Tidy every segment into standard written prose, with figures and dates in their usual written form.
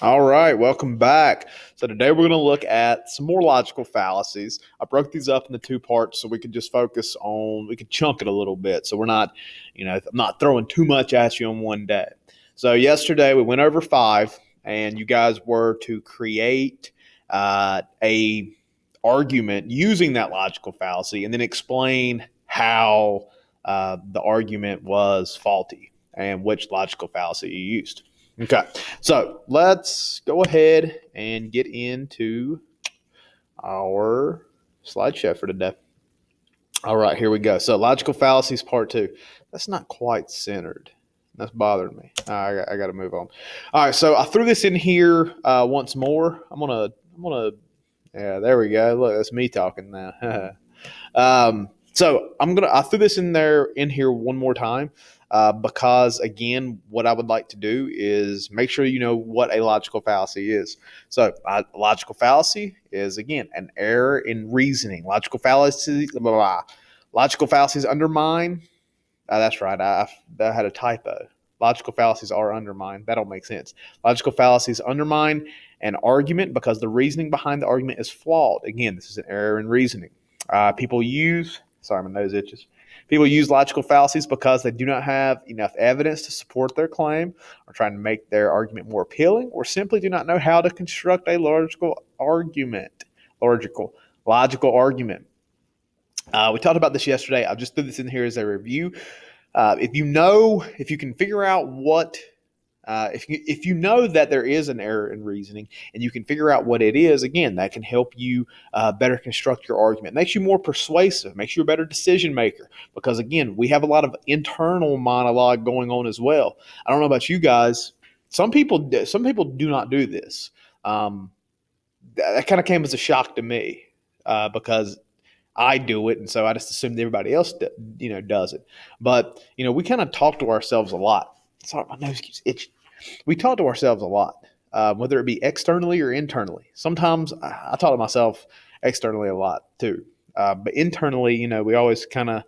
All right, welcome back. So today we're going to look at some more logical fallacies. I broke these up into two parts so we could just focus on, we could chunk it a little bit. So we're not, I'm not throwing too much at you on one day. So yesterday we went over five, and you guys were to create a argument using that logical fallacy, and then explain how the argument was faulty and which logical fallacy you used. Okay, so let's go ahead and get into our slideshow for today. All right, here we go. So, logical fallacies part two. That's not quite centered. That's bothering me. I got to move on. All right, so I threw this in here once more. Yeah, there we go. Look, that's me talking now. I threw this in here one more time because again, what I would like to do is make sure you know what a logical fallacy is. So, a logical fallacy is again an error in reasoning. Logical fallacies undermine. That's right. I had a typo. Logical fallacies are undermined. That don't make sense. Logical fallacies undermine an argument because the reasoning behind the argument is flawed. Again, this is an error in reasoning. People use, sorry, my nose itches. People use logical fallacies because they do not have enough evidence to support their claim, or trying to make their argument more appealing, or simply do not know how to construct a logical argument. Logical argument. We talked about this yesterday. I just threw this in here as a review. If you can figure out if you know that there is an error in reasoning and you can figure out what it is, again, that can help you better construct your argument. It makes you more persuasive, makes you a better decision maker. Because again, we have a lot of internal monologue going on as well. I don't know about you guys. Some people do not do this. That kind of came as a shock to me because I do it, and so I just assumed everybody else, does it. But we kind of talk to ourselves a lot. Sorry, my nose keeps itching. We talk to ourselves a lot, whether it be externally or internally. Sometimes I talk to myself externally a lot too, but internally, we always kind of,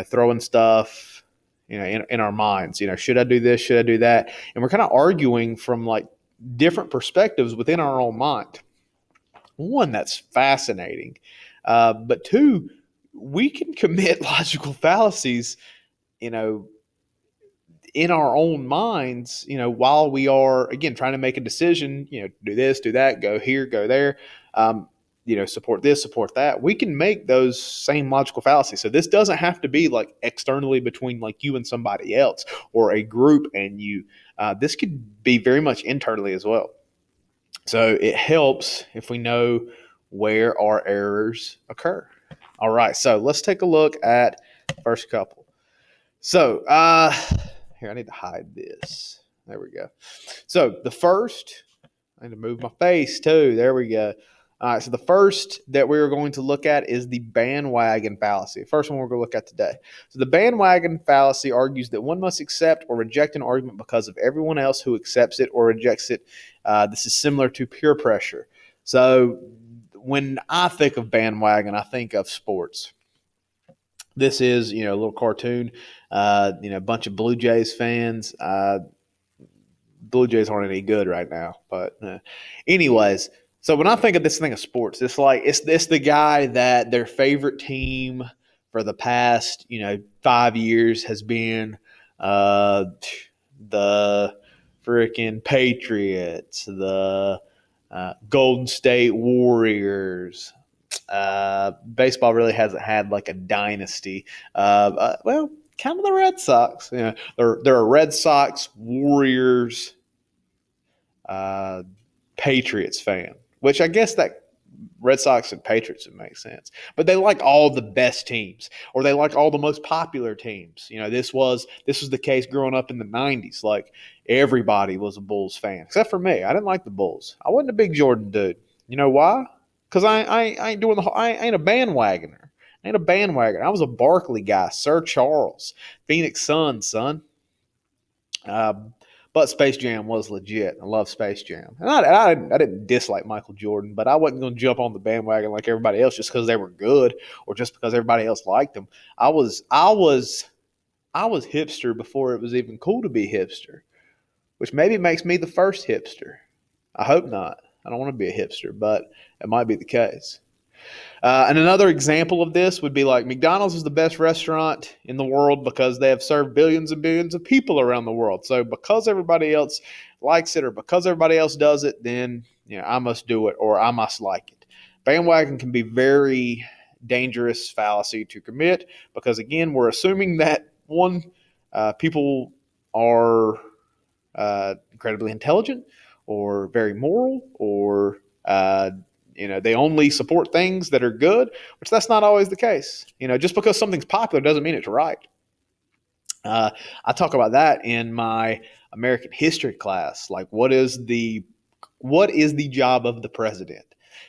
throwing stuff, in our minds. Should I do this? Should I do that? And we're kind of arguing from like different perspectives within our own mind. One, that's fascinating. But two, we can commit logical fallacies, you know, in our own minds, while we are, again, trying to make a decision, do this, do that, go here, go there, support this, support that. We can make those same logical fallacies. So this doesn't have to be like externally between like you and somebody else or a group and you. This could be very much internally as well. So it helps if we know where our errors occur. All right, so let's take a look at the first couple. So here, I need to hide this. There we go. So the first, I need to move my face too. There we go. All right, so the first that we're going to look at is the bandwagon fallacy. First one we're going to look at today. So the bandwagon fallacy argues that one must accept or reject an argument because of everyone else who accepts it or rejects it. This is similar to peer pressure. So when I think of bandwagon, I think of sports. This is, a little cartoon, a bunch of Blue Jays fans. Blue Jays aren't any good right now, but anyways. So when I think of this thing of sports, it's like it's the guy that their favorite team for the past 5 years has been the freaking Patriots, the Golden State Warriors. Baseball really hasn't had like a dynasty. Well, kind of the Red Sox. They're a Red Sox, Warriors, uh, Patriots fan, which I guess that Red Sox and Patriots would make sense. But they like all the best teams, or they like all the most popular teams. This was the case growing up in the '90s. Like everybody was a Bulls fan, except for me. I didn't like the Bulls. I wasn't a big Jordan dude. You know why? Because I ain't doing I ain't a bandwagoner. I ain't a bandwagoner. I was a Barkley guy, Sir Charles, Phoenix Suns, son. Uh, but Space Jam was legit. I love Space Jam. And I didn't dislike Michael Jordan, but I wasn't going to jump on the bandwagon like everybody else just because they were good or just because everybody else liked them. I was hipster before it was even cool to be hipster, which maybe makes me the first hipster. I hope not. I don't want to be a hipster, but it might be the case. And another example of this would be like McDonald's is the best restaurant in the world because they have served billions and billions of people around the world. So because everybody else likes it or because everybody else does it, then I must do it or I must like it. Bandwagon can be very dangerous fallacy to commit because again, we're assuming that one, people are incredibly intelligent or very moral or they only support things that are good, which that's not always the case. Just because something's popular doesn't mean it's right. I talk about that in my American history class. Like, what is the job of the president?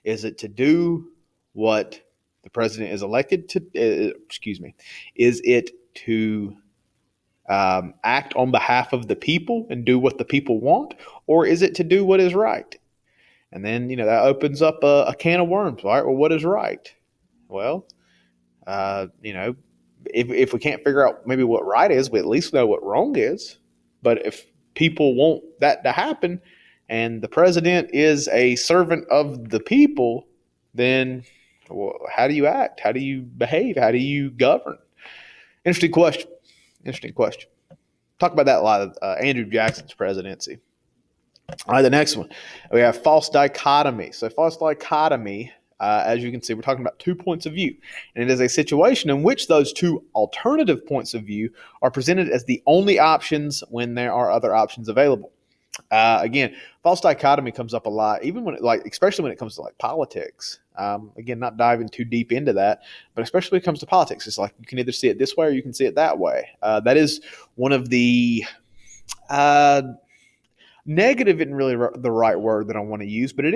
Is it to do what the president is elected to? Excuse me. Is it to act on behalf of the people and do what the people want, or is it to do what is right? And then that opens up a can of worms. All right, well, what is right? Well, if we can't figure out maybe what right is, we at least know what wrong is. But if people want that to happen, and the president is a servant of the people, then how do you act? How do you behave? How do you govern? Interesting question. Interesting question. Talk about that a lot of Andrew Jackson's presidency. All right, the next one. We have false dichotomy. So false dichotomy, as you can see, we're talking about 2 points of view. And it is a situation in which those 2 alternative points of view are presented as the only options when there are other options available. Again, false dichotomy comes up a lot, even especially when it comes to politics. Again, not diving too deep into that, but especially when it comes to politics, it's like you can either see it this way or you can see it that way. That is one of the negative isn't really the right word that I want to use, but it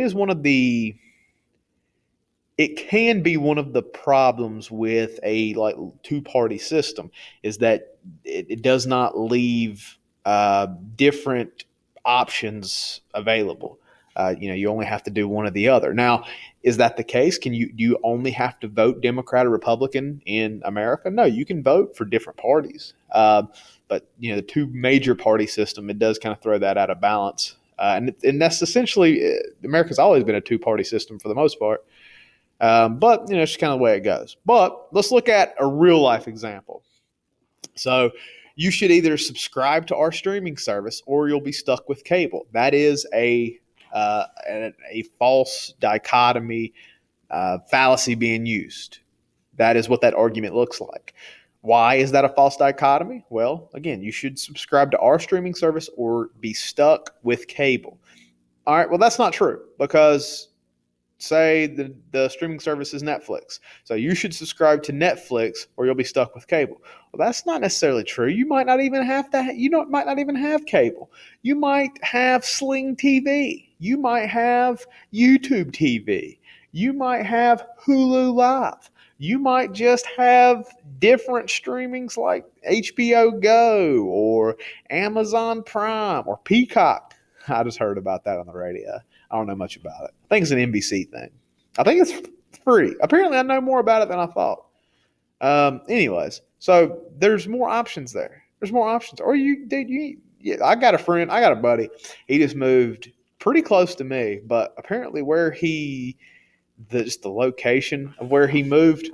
can be one of the problems with a 2-party system is that it does not leave different options available. You only have to do one or the other. Now, is that the case? Do you only have to vote Democrat or Republican in America? No, you can vote for different parties. But the 2 major party system, it does kind of throw that out of balance. And that's essentially America's always been a 2-party system for the most part. But it's just kind of the way it goes. But let's look at a real life example. So you should either subscribe to our streaming service or you'll be stuck with cable. That is a false dichotomy fallacy being used. That is what that argument looks like. Why is that a false dichotomy? Well, again, you should subscribe to our streaming service or be stuck with cable. All right, well, that's not true because say the streaming service is Netflix. So you should subscribe to Netflix or you'll be stuck with cable. Well, that's not necessarily true. You might not even have might not even have cable. You might have Sling TV. You might have YouTube TV. You might have Hulu Live. You might just have different streamings like HBO Go or Amazon Prime or Peacock. I just heard about that on the radio. I don't know much about it. I think it's an NBC thing. I think it's free. Apparently, I know more about it than I thought. Anyways, so there's more options there. There's more options. Or I got a friend. I got a buddy. He just moved pretty close to me, but apparently just the location of where he moved,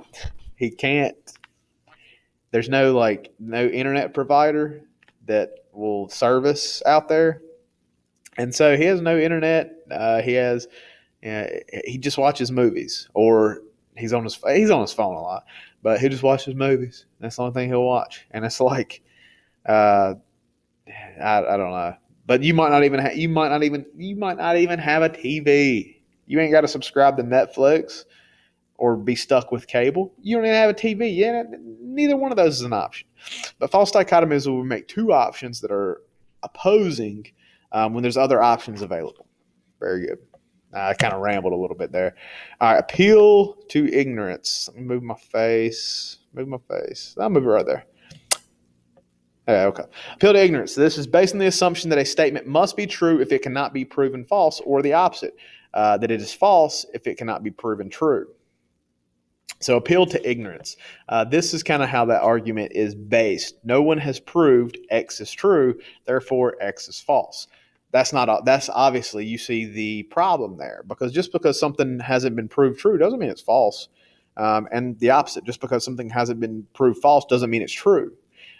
he can't. There's no internet provider that will service out there. And so he has no internet. He just watches movies, or he's on his phone a lot, but he just watches movies. That's the only thing he'll watch, and it's like, I don't know. But you might not even have a TV. You ain't got to subscribe to Netflix or be stuck with cable. You don't even have a TV. Yeah, neither one of those is an option. But false dichotomy is when we make 2 options that are opposing when there's other options available. Very good. I kind of rambled a little bit there. All right, appeal to ignorance. Let me move my face. I'll move it right there. Okay. Appeal to ignorance. This is based on the assumption that a statement must be true if it cannot be proven false, or the opposite, that it is false if it cannot be proven true. So appeal to ignorance. This is kind of how that argument is based. No one has proved X is true, therefore X is false. That's obviously, you see the problem there, because just because something hasn't been proved true doesn't mean it's false. And the opposite, just because something hasn't been proved false doesn't mean it's true.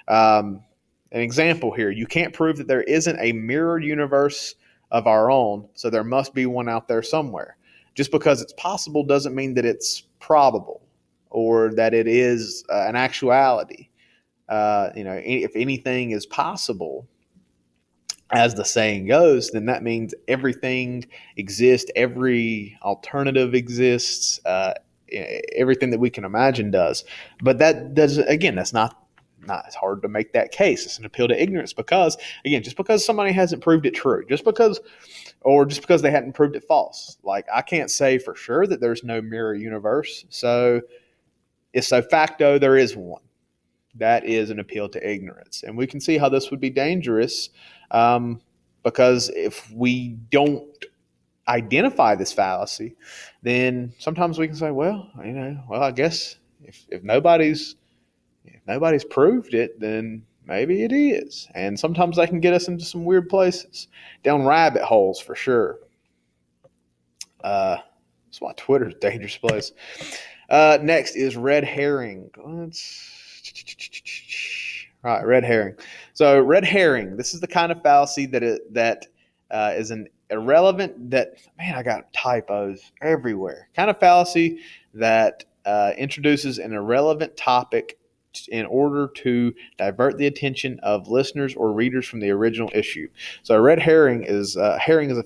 Um, an example here: you can't prove that there isn't a mirrored universe of our own, so there must be one out there somewhere. Just because it's possible doesn't mean that it's probable or that it is an actuality. If anything is possible, as the saying goes, then that means everything exists, every alternative exists, everything that we can imagine does. But that does, again, that's not as hard to make that case. It's an appeal to ignorance because, again, just because somebody hasn't proved it true, just because they hadn't proved it false, like I can't say for sure that there's no mirror universe. So it's so facto there is one. That is an appeal to ignorance. And we can see how this would be dangerous, um, because if we don't identify this fallacy, then sometimes we can say, well, I guess if nobody's proved it, then maybe it is. And sometimes that can get us into some weird places, down rabbit holes for sure. That's why Twitter's a dangerous place. Next is red herring. Right, red herring. So red herring. This is the kind of fallacy that is an irrelevant. I got typos everywhere. Kind of fallacy that introduces an irrelevant topic in order to divert the attention of listeners or readers from the original issue. So a red herring is a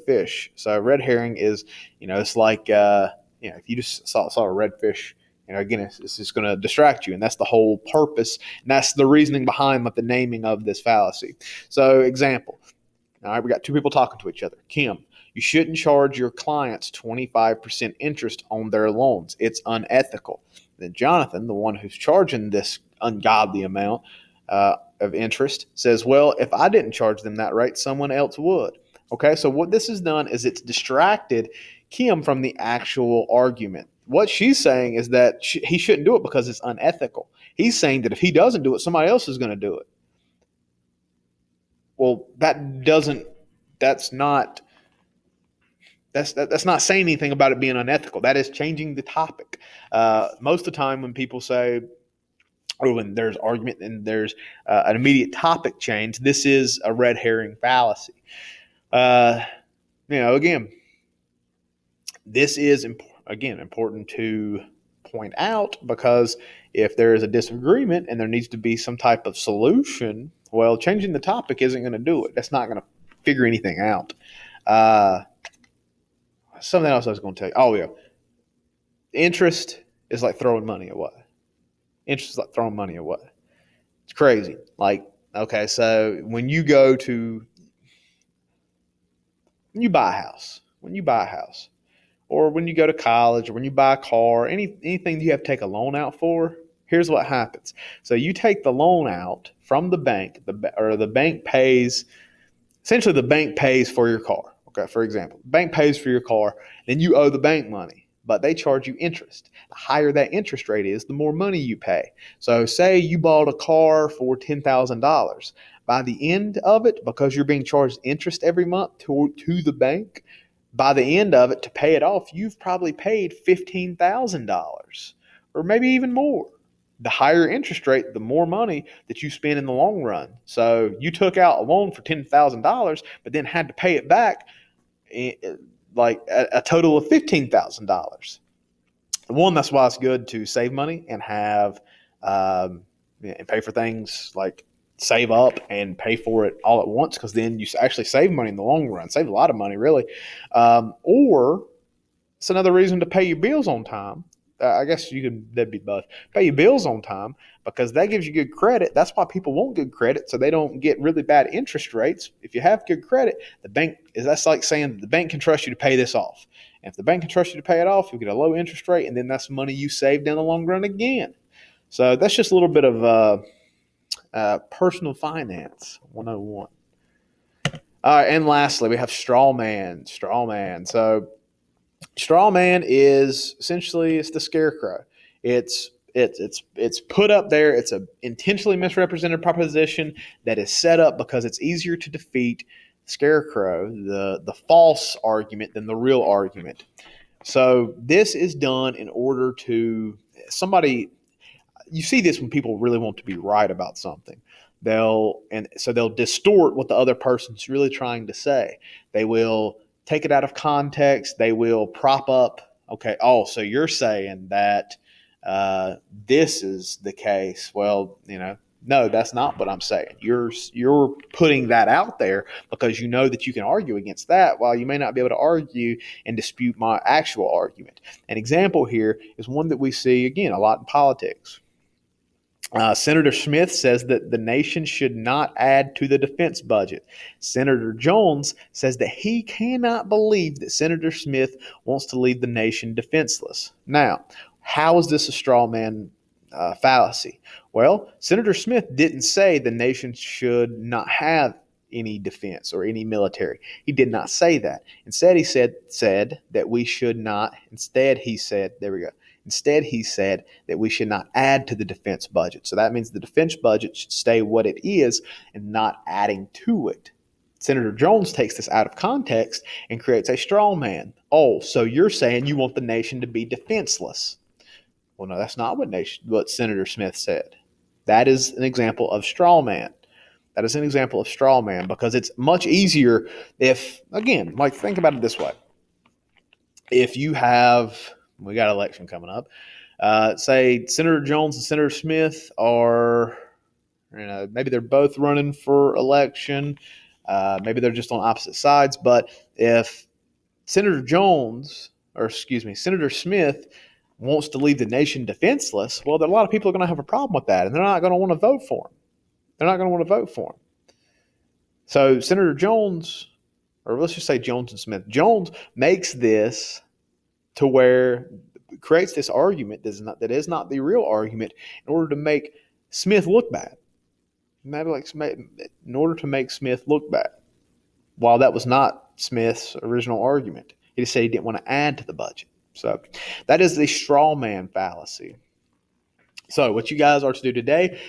fish. So a red herring is, it's like if you just saw a red fish. Again, it's just going to distract you, and that's the whole purpose, and that's the reasoning behind the naming of this fallacy. So, example. All right, we got two people talking to each other. Kim, you shouldn't charge your clients 25% interest on their loans. It's unethical. Then Jonathan, the one who's charging this ungodly amount of interest, says, well, if I didn't charge them that rate, someone else would. Okay, so what this has done is it's distracted Kim from the actual argument. What she's saying is that he shouldn't do it because it's unethical. He's saying that if he doesn't do it, somebody else is going to do it. Well, that's not saying anything about it being unethical. That is changing the topic. Most of the time when people say, or when there's argument and there's an immediate topic change, this is a red herring fallacy. Again, this is important to point out, because if there is a disagreement and there needs to be some type of solution, well, changing the topic isn't going to do it. That's not going to figure anything out. Something else I was going to tell you. Oh, yeah. Interest is like throwing money away. Interest is like throwing money away. It's crazy. Like, okay, so when you buy a house, or when you go to college, or when you buy a car, anything you have to take a loan out for, here's what happens. So you take the loan out from the bank, the bank pays, essentially the bank pays for your car. Okay, for example, the bank pays for your car, then you owe the bank money, but they charge you interest. The higher that interest rate is, the more money you pay. So say you bought a car for $10,000. By the end of it, because you're being charged interest every month to the bank, by the end of it, to pay it off, you've probably paid $15,000 or maybe even more. The higher interest rate, the more money that you spend in the long run. So you took out a loan for $10,000, but then had to pay it back like a total of $15,000. One, that's why it's good to save money and have and pay for things, like save up and pay for it all at once, because then you actually save money in the long run, save a lot of money really. Or it's another reason to pay your bills on time. I guess that'd be both. Pay your bills on time, because that gives you good credit. That's why people want good credit, so they don't get really bad interest rates. If you have good credit, that's like saying the bank can trust you to pay this off. And if the bank can trust you to pay it off, you'll get a low interest rate, and then that's money you saved in the long run again. So that's just a little bit of personal finance 101. All right, and lastly, we have straw man. So straw man is essentially, it's the scarecrow. It's put up there. It's a intentionally misrepresented proposition that is set up because it's easier to defeat scarecrow, the false argument than the real argument. So this is done in order to somebody. You see this when people really want to be right about something. They'll distort what the other person's really trying to say. They will take it out of context. They will prop up. Okay, oh, so you're saying that uh, this is the case? Well, no, that's not what I'm saying. You're putting that out there because you know that you can argue against that, while you may not be able to argue and dispute my actual argument. An example here is one that we see again a lot in politics. Senator Smith says that the nation should not add to the defense budget. Senator Jones says that he cannot believe that Senator Smith wants to leave the nation defenseless. Now, how is this a straw man fallacy? Well, Senator Smith didn't say the nation should not have any defense or any military. He did not say that. Instead, he said that we should not. Instead, he said, there we go. Instead, he said that we should not add to the defense budget. So that means the defense budget should stay what it is and not adding to it. Senator Jones takes this out of context and creates a straw man. Oh, so you're saying you want the nation to be defenseless. Well, no, that's not what Senator Smith said. That is an example of straw man. That is an example of straw man because it's much easier if, again, like think about it this way. If you have, we got an election coming up, say Senator Jones and Senator Smith are, maybe they're both running for election. Maybe they're just on opposite sides. But if Senator Smith wants to leave the nation defenseless, well, a lot of people are going to have a problem with that, and they're not going to want to vote for him. They're not going to want to vote for him. So Senator Jones, or let's just say Jones and Smith, Jones makes this to where creates this argument that is not the real argument in order to make Smith look bad. In order to make Smith look bad, while that was not Smith's original argument. He just said he didn't want to add to the budget. So that is the straw man fallacy. So what you guys are to do today,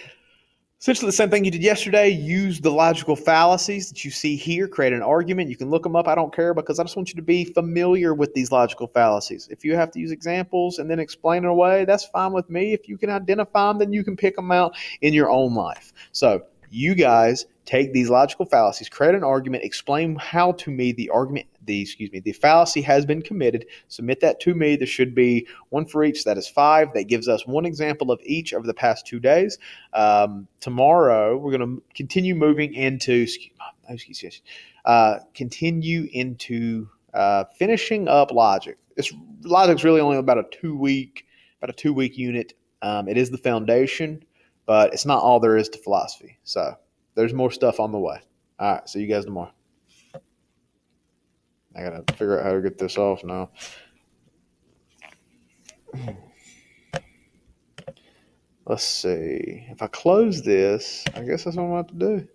essentially the same thing you did yesterday. Use the logical fallacies that you see here, create an argument. You can look them up. I don't care because I just want you to be familiar with these logical fallacies. If you have to use examples and then explain it away, that's fine with me. If you can identify them, then you can pick them out in your own life. So you guys take these logical fallacies, create an argument, explain how to me the fallacy has been committed. Submit that to me. There should be one for each. That is 5. That gives us one example of each over the past 2 days. Tomorrow we're going to continue moving into finishing up logic. Logic's really only about a 2-week unit. It is the foundation, but it's not all there is to philosophy. So there's more stuff on the way. All right, see you guys tomorrow. I got to figure out how to get this off now. Let's see. If I close this, I guess that's what I'm going to have to do.